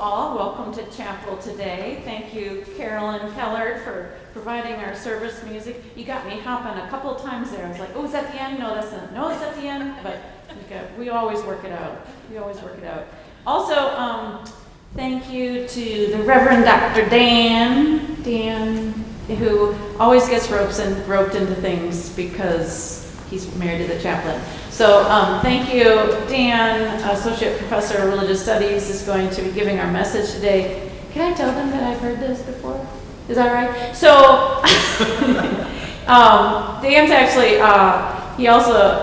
all. Welcome to chapel today. Thank you, Carolyn Kellard, for providing our service music. You got me hopping a couple of times there. I was like, oh, is that the end? No, that's not. No, is that the end? But we always work it out. Also, thank you to the Reverend Dr. Dan, who always gets roped into things because he's married to the chaplain. So thank you. Dan, Associate Professor of Religious Studies, is going to be giving our message today. Can I tell them that I've heard this before? Is that right? So Dan's actually, he also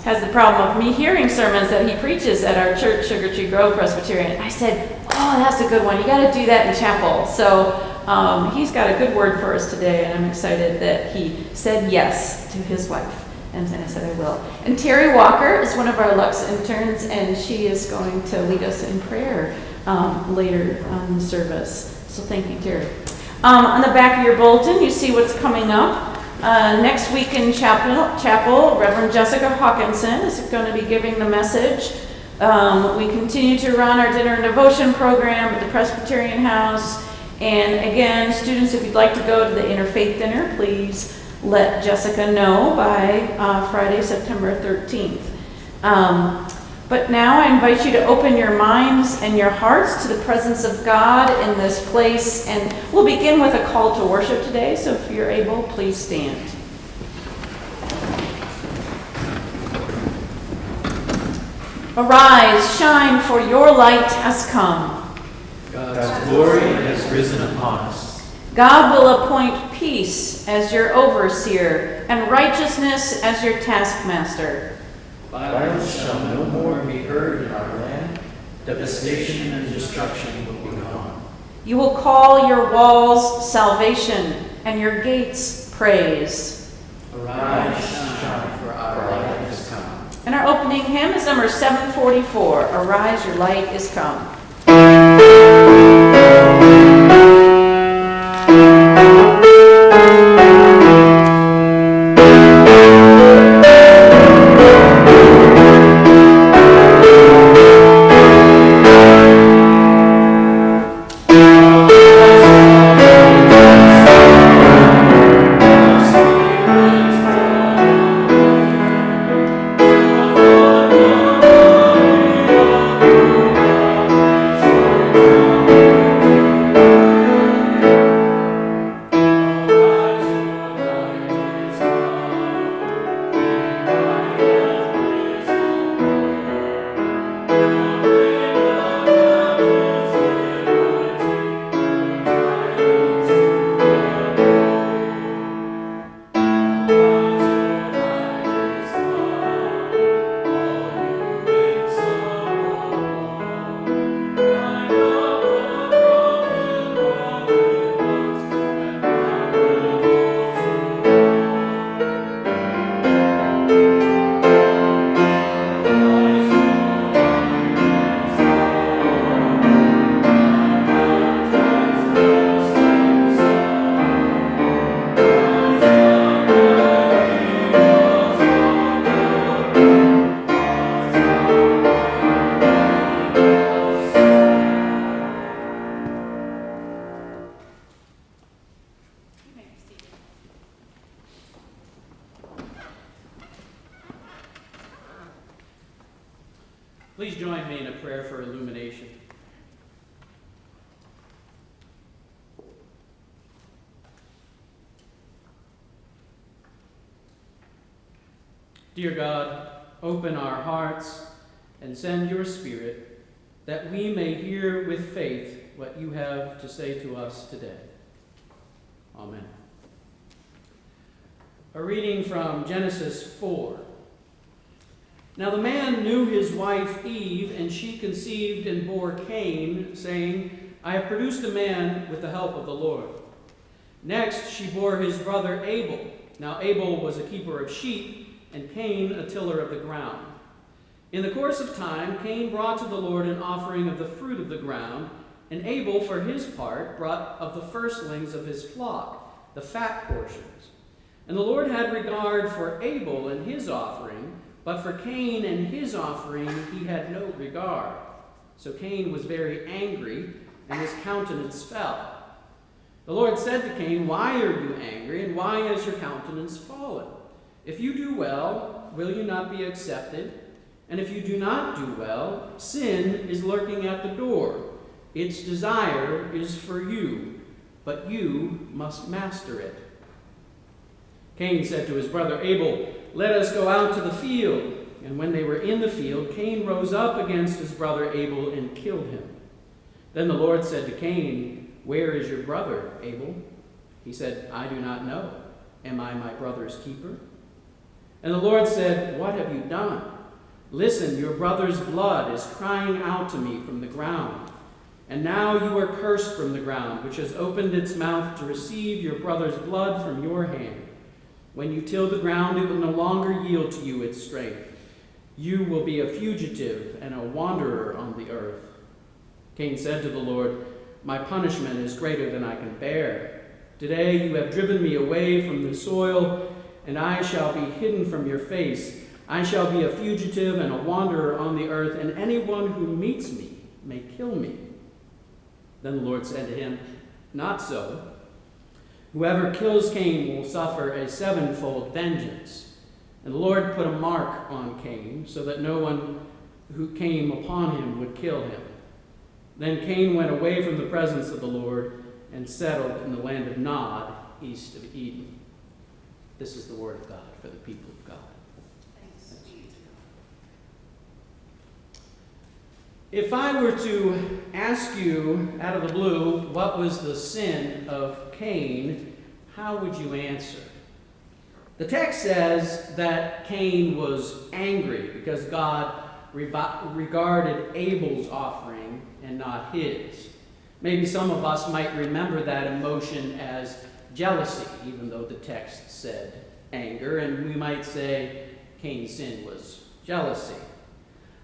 has the problem of me hearing sermons that he preaches at our church, Sugar Tree Grove Presbyterian. I said, oh, that's a good one. You got to do that in chapel. So he's got a good word for us today, and I'm excited that he said yes to his wife. And I said I will. And Terry Walker is one of our Lux interns, and she is going to lead us in prayer later on the service. So thank you, Terry. On the back of your bulletin, you see what's coming up. Next week in chapel, Reverend Jessica Hawkinson is going to be giving the message. We continue to run our dinner and devotion program at the Presbyterian House. And again, students, if you'd like to go to the Interfaith Dinner, please let Jessica know by Friday, September 13th. But now I invite you to open your minds and your hearts to the presence of God in this place. And we'll begin with a call to worship today. So if you're able, please stand. Arise, shine, for your light has come. God's glory has risen upon us. God will appoint peace as your overseer and righteousness as your taskmaster. Violence shall no more be heard in our land. Devastation and destruction will be gone. You will call your walls salvation and your gates praise. Arise, shine, for our light has come. And our opening hymn is number 744, Arise, Your Light is Come. Please join me in a prayer for illumination. Dear God, open our hearts and send your Spirit that we may hear with faith what you have to say to us today. Amen. A reading from Genesis 4. Now the man knew his wife Eve, and she conceived and bore Cain, saying, I have produced a man with the help of the Lord. Next she bore his brother Abel. Now Abel was a keeper of sheep, and Cain a tiller of the ground. In the course of time, Cain brought to the Lord an offering of the fruit of the ground, and Abel, for his part, brought of the firstlings of his flock, the fat portions. And the Lord had regard for Abel and his offering, but for Cain and his offering he had no regard. So Cain was very angry, and his countenance fell. The Lord said to Cain, "Why are you angry, and why has your countenance fallen? If you do well, will you not be accepted? And if you do not do well, sin is lurking at the door. Its desire is for you, but you must master it." Cain said to his brother Abel, "Let us go out to the field." And when they were in the field, Cain rose up against his brother Abel and killed him. Then the Lord said to Cain, "Where is your brother, Abel?" He said, "I do not know. Am I my brother's keeper?" And the Lord said, "What have you done? Listen, your brother's blood is crying out to me from the ground. And now you are cursed from the ground, which has opened its mouth to receive your brother's blood from your hand. When you till the ground, it will no longer yield to you its strength. You will be a fugitive and a wanderer on the earth." Cain said to the Lord, "My punishment is greater than I can bear. Today you have driven me away from the soil, and I shall be hidden from your face. I shall be a fugitive and a wanderer on the earth, and anyone who meets me may kill me." Then the Lord said to him, "Not so. Whoever kills Cain will suffer a sevenfold vengeance." And the Lord put a mark on Cain, so that no one who came upon him would kill him. Then Cain went away from the presence of the Lord and settled in the land of Nod, east of Eden. This is the word of God for the people of God. Thanks. If I were to ask you out of the blue, what was the sin of Cain, how would you answer? The text says that Cain was angry because God regarded Abel's offering and not his. Maybe some of us might remember that emotion as jealousy, even though the text said anger, and we might say Cain's sin was jealousy.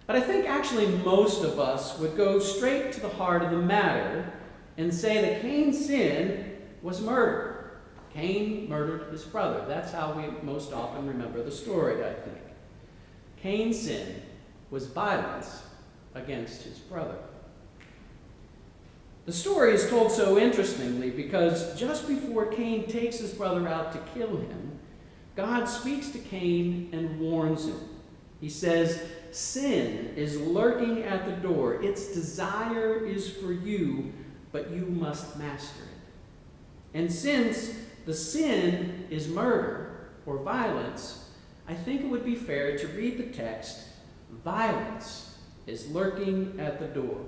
But I think actually most of us would go straight to the heart of the matter and say that Cain's sin was murder. Cain murdered his brother. That's how we most often remember the story, I think. Cain's sin was violence against his brother. The story is told so interestingly because just before Cain takes his brother out to kill him, God speaks to Cain and warns him. He says, "Sin is lurking at the door. Its desire is for you, but you must master it." And since the sin is murder or violence, I think it would be fair to read the text, "Violence is lurking at the door.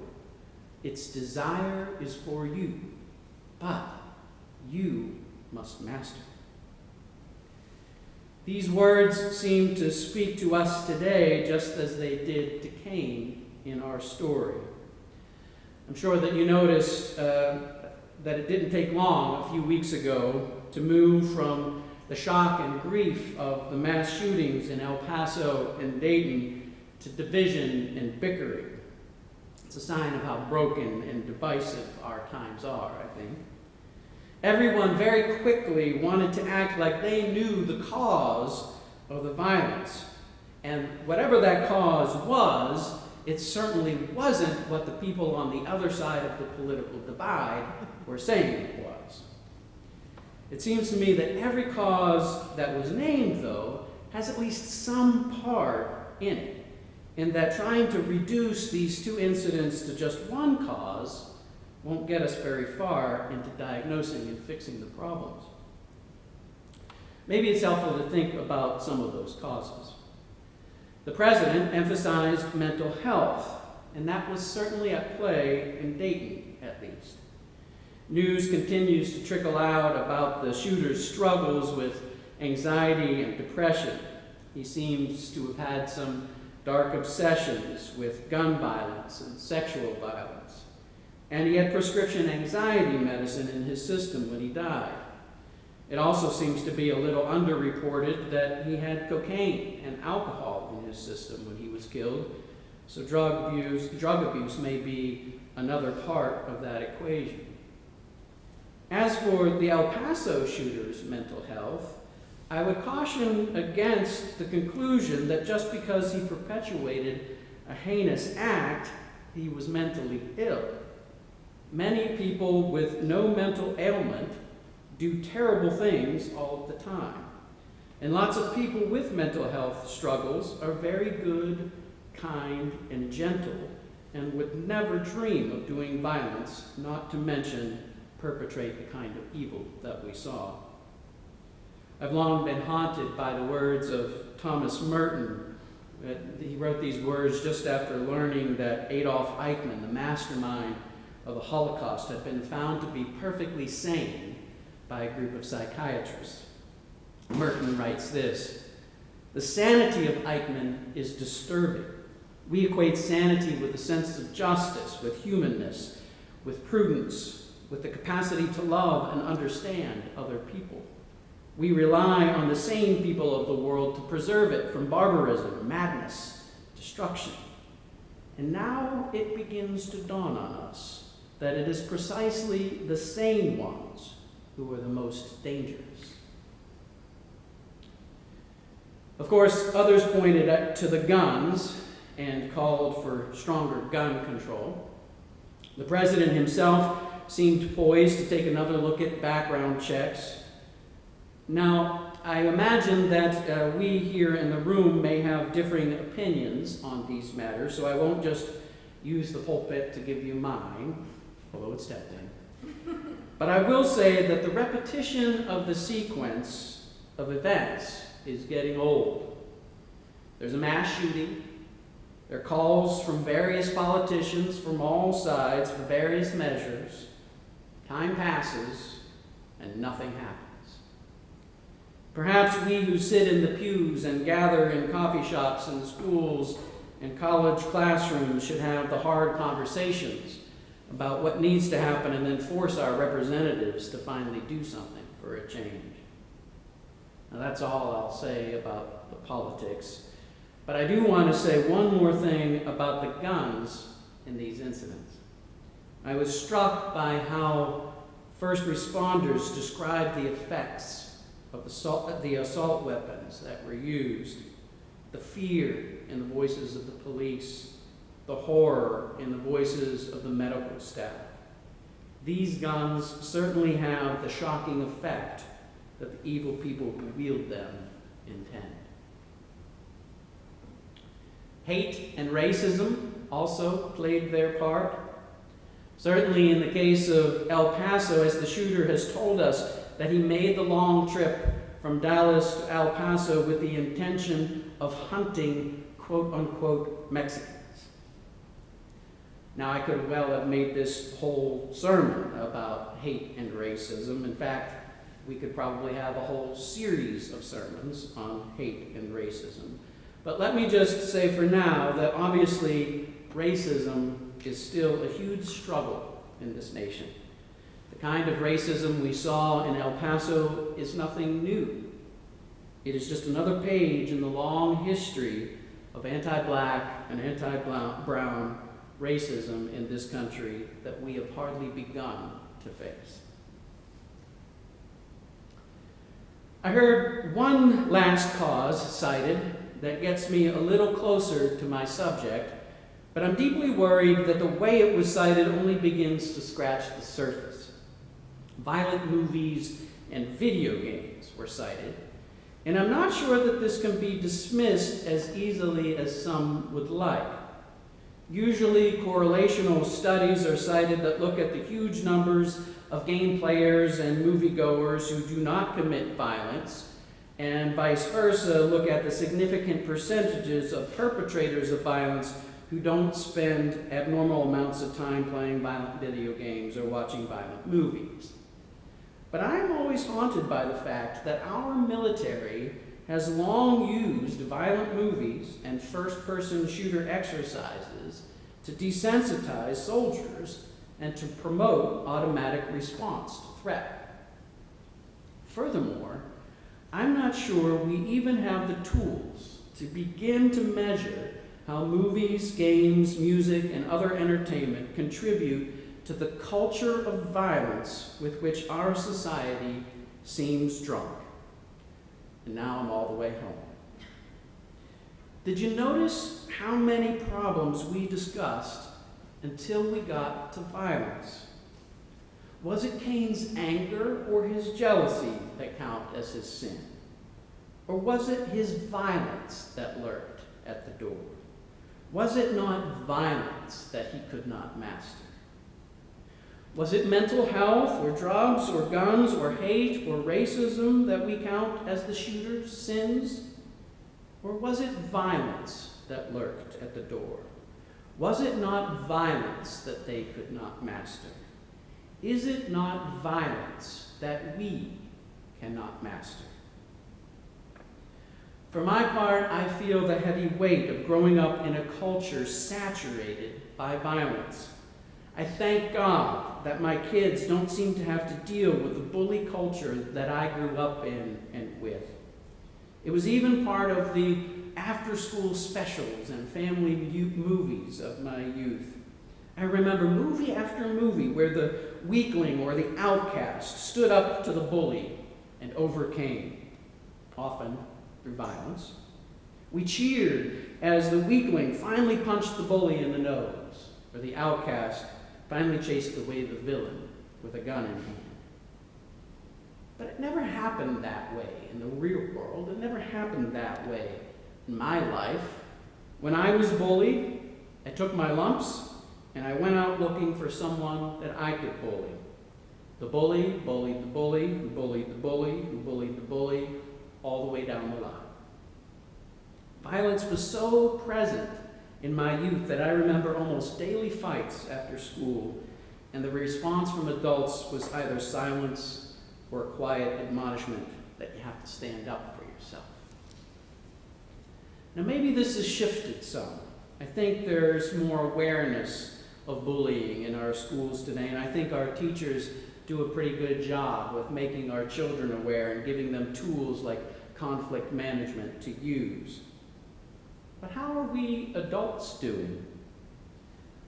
Its desire is for you, but you must master it." These words seem to speak to us today just as they did to Cain in our story. I'm sure that you noticed that it didn't take long a few weeks ago to move from the shock and grief of the mass shootings in El Paso and Dayton to division and bickering. It's a sign of how broken and divisive our times are, I think. Everyone very quickly wanted to act like they knew the cause of the violence. And whatever that cause was, it certainly wasn't what the people on the other side of the political divide were saying it was. It seems to me that every cause that was named, though, has at least some part in it, in that trying to reduce these two incidents to just one cause won't get us very far into diagnosing and fixing the problems. Maybe it's helpful to think about some of those causes. The president emphasized mental health, and that was certainly at play in Dayton, at least. News continues to trickle out about the shooter's struggles with anxiety and depression. He seems to have had some dark obsessions with gun violence and sexual violence. And he had prescription anxiety medicine in his system when he died. It also seems to be a little underreported that he had cocaine and alcohol in his system when he was killed. So drug abuse may be another part of that equation. As for the El Paso shooter's mental health, I would caution against the conclusion that just because he perpetuated a heinous act, he was mentally ill. Many people with no mental ailment do terrible things all the time. And lots of people with mental health struggles are very good, kind, and gentle, and would never dream of doing violence, not to mention perpetrate the kind of evil that we saw. I've long been haunted by the words of Thomas Merton. He wrote these words just after learning that Adolf Eichmann, the mastermind of the Holocaust, had been found to be perfectly sane by a group of psychiatrists. Merton writes this: "The sanity of Eichmann is disturbing. We equate sanity with a sense of justice, with humanness, with prudence, with the capacity to love and understand other people. We rely on the sane people of the world to preserve it from barbarism, madness, destruction. And now it begins to dawn on us that it is precisely the sane ones who are the most dangerous." Of course, others pointed to the guns and called for stronger gun control. The president himself seemed poised to take another look at background checks. Now, I imagine that we here in the room may have differing opinions on these matters, so I won't just use the pulpit to give you mine, although it's tempting. But I will say that the repetition of the sequence of events is getting old. There's a mass shooting. There are calls from various politicians from all sides for various measures. Time passes and nothing happens. Perhaps we who sit in the pews and gather in coffee shops and schools and college classrooms should have the hard conversations about what needs to happen and then force our representatives to finally do something for a change. Now that's all I'll say about the politics. But I do want to say one more thing about the guns in these incidents. I was struck by how first responders described the effects of the assault weapons that were used, the fear in the voices of the police, the horror in the voices of the medical staff. These guns certainly have the shocking effect that the evil people who wield them intend. Hate and racism also played their part. Certainly in the case of El Paso, as the shooter has told us, that he made the long trip from Dallas to El Paso with the intention of hunting quote-unquote Mexicans. Now, I could well have made this whole sermon about hate and racism. In fact, we could probably have a whole series of sermons on hate and racism. But let me just say for now that obviously racism is still a huge struggle in this nation. The kind of racism we saw in El Paso is nothing new. It is just another page in the long history of anti-black and anti-brown racism in this country that we have hardly begun to face. I heard one last cause cited that gets me a little closer to my subject, but I'm deeply worried that the way it was cited only begins to scratch the surface. Violent movies and video games were cited, and I'm not sure that this can be dismissed as easily as some would like. Usually, correlational studies are cited that look at the huge numbers of game players and moviegoers who do not commit violence, and vice versa, look at the significant percentages of perpetrators of violence who don't spend abnormal amounts of time playing violent video games or watching violent movies. But I'm always haunted by the fact that our military has long used violent movies and first-person shooter exercises to desensitize soldiers and to promote automatic response to threat. Furthermore, I'm not sure we even have the tools to begin to measure how movies, games, music, and other entertainment contribute to the culture of violence with which our society seems drunk. And now I'm all the way home. Did you notice how many problems we discussed until we got to violence. Was it Cain's anger or his jealousy that count as his sin? Or was it his violence that lurked at the door? Was it not violence that he could not master? Was it mental health or drugs or guns or hate or racism that we count as the shooter's sins? Or was it violence that lurked at the door? Was it not violence that they could not master? Is it not violence that we cannot master? For my part, I feel the heavy weight of growing up in a culture saturated by violence. I thank God that my kids don't seem to have to deal with the bully culture that I grew up in and with. It was even part of the after-school specials and family movies of my youth. I remember movie after movie where the weakling or the outcast stood up to the bully and overcame, often through violence. We cheered as the weakling finally punched the bully in the nose, or the outcast finally chased away the villain with a gun in hand. But it never happened that way in the real world. It never happened that way in my life. When I was bullied, I took my lumps and I went out looking for someone that I could bully. The bully bullied the bully, who bullied the bully, who bullied the bully, all the way down the line. Violence was so present in my youth that I remember almost daily fights after school, and the response from adults was either silence or a quiet admonishment that you have to stand up for yourself. Now maybe this has shifted some. I think there's more awareness of bullying in our schools today, and I think our teachers do a pretty good job with making our children aware and giving them tools like conflict management to use. But how are we adults doing?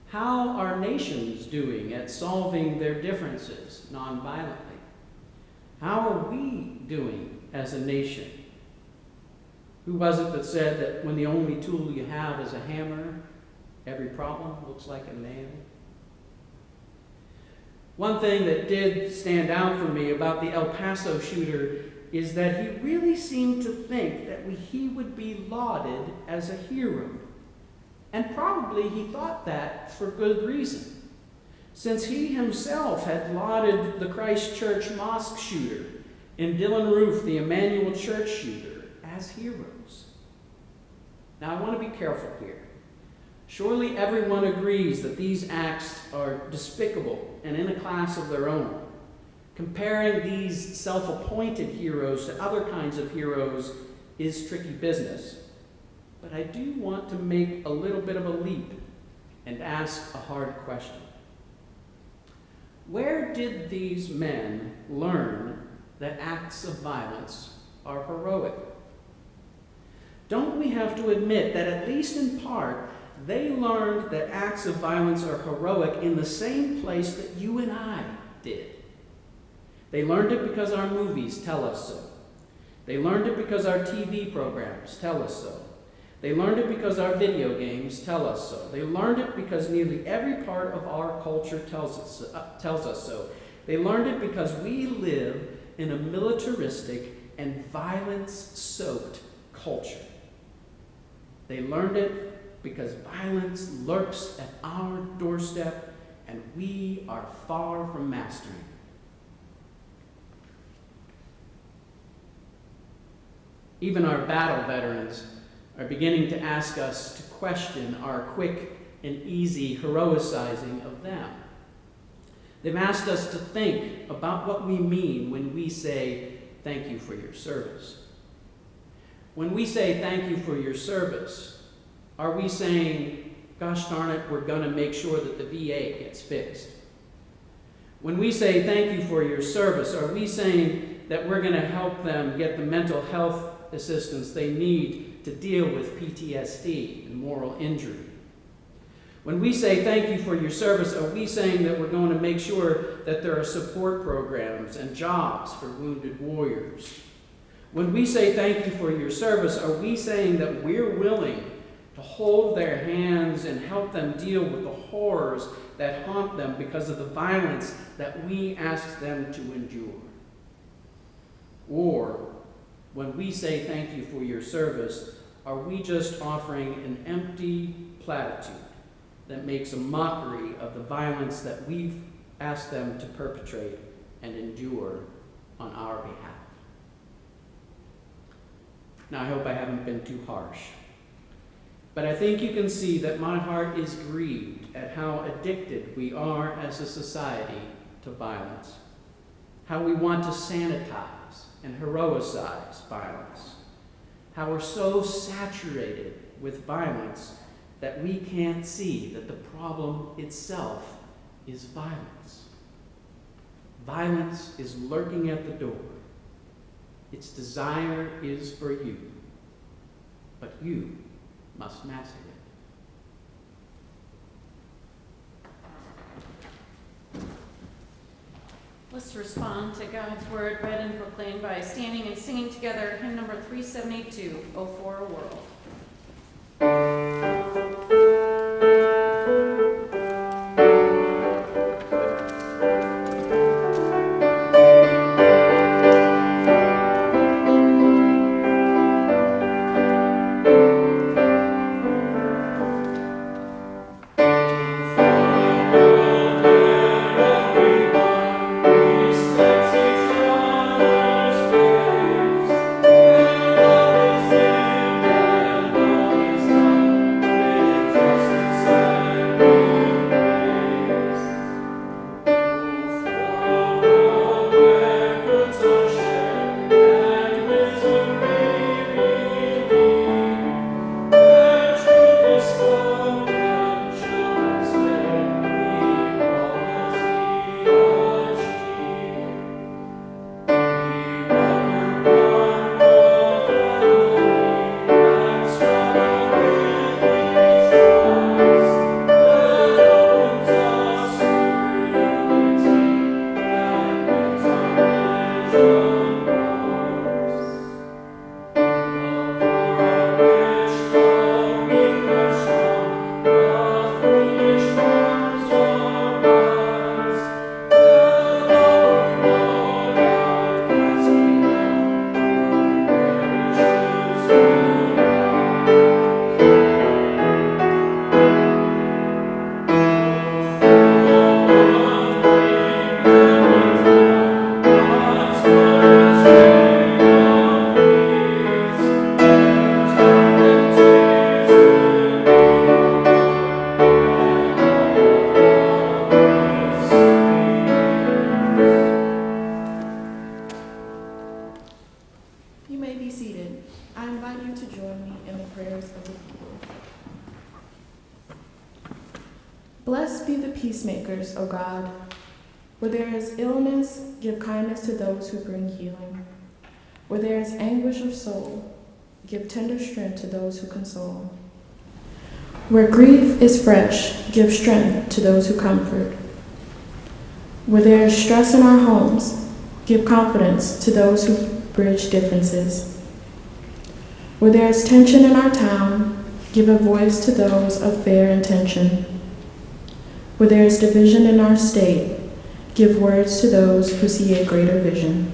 How are nations doing at solving their differences nonviolently? How are we doing as a nation? Who was it that said that when the only tool you have is a hammer, every problem looks like a nail? One thing that did stand out for me about the El Paso shooter is that he really seemed to think that he would be lauded as a hero. And probably he thought that for good reason, since he himself had lauded the Christ Church mosque shooter and Dylan Roof, the Emmanuel Church shooter, as heroes. Now I want to be careful here. Surely everyone agrees that these acts are despicable and in a class of their own. Comparing these self-appointed heroes to other kinds of heroes is tricky business. But I do want to make a little bit of a leap and ask a hard question. Where did these men learn that acts of violence are heroic? Don't we have to admit that at least in part, they learned that acts of violence are heroic in the same place that you and I did? They learned it because our movies tell us so. They learned it because our TV programs tell us so. They learned it because our video games tell us so. They learned it because nearly every part of our culture tells us so. They learned it because we live in a militaristic and violence-soaked culture. They learned it because violence lurks at our doorstep and we are far from mastering it. Even our battle veterans are beginning to ask us to question our quick and easy heroicizing of them. They've asked us to think about what we mean when we say, "Thank you for your service." When we say, "Thank you for your service," are we saying, "Gosh darn it, we're going to make sure that the VA gets fixed"? When we say, "Thank you for your service," are we saying that we're going to help them get the mental health assistance they need to deal with PTSD and moral injury? When we say thank you for your service, are we saying that we're going to make sure that there are support programs and jobs for wounded warriors? When we say thank you for your service, are we saying that we're willing to hold their hands and help them deal with the horrors that haunt them because of the violence that we ask them to endure? Or, when we say thank you for your service, are we just offering an empty platitude that makes a mockery of the violence that we've asked them to perpetrate and endure on our behalf? Now, I hope I haven't been too harsh, but I think you can see that my heart is grieved at how addicted we are as a society to violence, how we want to sanitize and heroicize violence, how we're so saturated with violence that we can't see that the problem itself is violence. Violence is lurking at the door. Its desire is for you, but you must master it. Let's respond to God's word read and proclaimed by standing and singing together hymn number 372, O for a World. Blessed be the peacemakers, O God. Where there is illness, give kindness to those who bring healing. Where there is anguish of soul, give tender strength to those who console. Where grief is fresh, give strength to those who comfort. Where there is stress in our homes, give confidence to those who bridge differences. Where there is tension in our town, give a voice to those of fair intention. Where there is division in our state, give words to those who see a greater vision.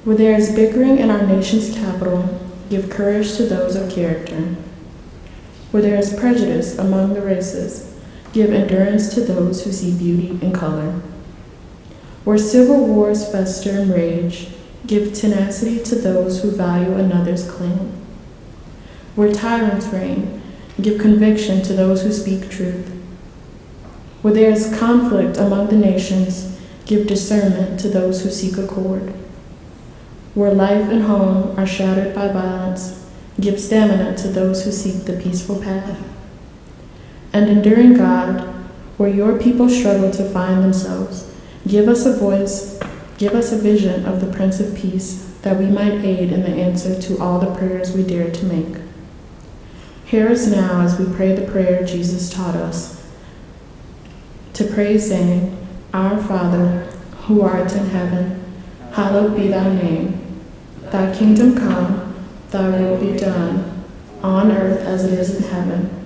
Where there is bickering in our nation's capital, give courage to those of character. Where there is prejudice among the races, give endurance to those who see beauty in color. Where civil wars fester and rage, give tenacity to those who value another's claim. Where tyrants reign, give conviction to those who speak truth. Where there is conflict among the nations, give discernment to those who seek accord. Where life and home are shattered by violence, give stamina to those who seek the peaceful path. And enduring God, where your people struggle to find themselves, give us a voice, give us a vision of the Prince of Peace, that we might aid in the answer to all the prayers we dare to make. Hear us now as we pray the prayer Jesus taught us, to pray saying, Our Father, who art in heaven, hallowed be thy name. Thy kingdom come, thy will be done, on earth as it is in heaven.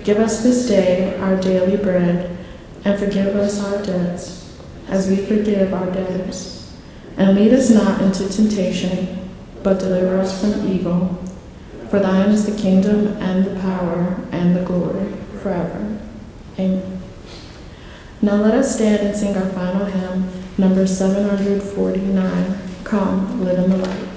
Give us this day our daily bread, and forgive us our debts, as we forgive our debtors. And lead us not into temptation, but deliver us from evil. For thine is the kingdom, and the power, and the glory, forever. Amen. Now let us stand and sing our final hymn, number 749, Come, Live in the Light.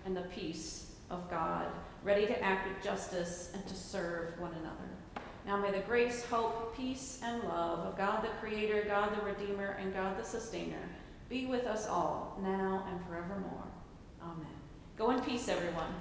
and the peace of God, ready to act with justice and to serve one another. Now may the grace, hope, peace, and love of God the Creator, God the Redeemer, and God the Sustainer be with us all, now and forevermore. Amen. Go in peace, everyone.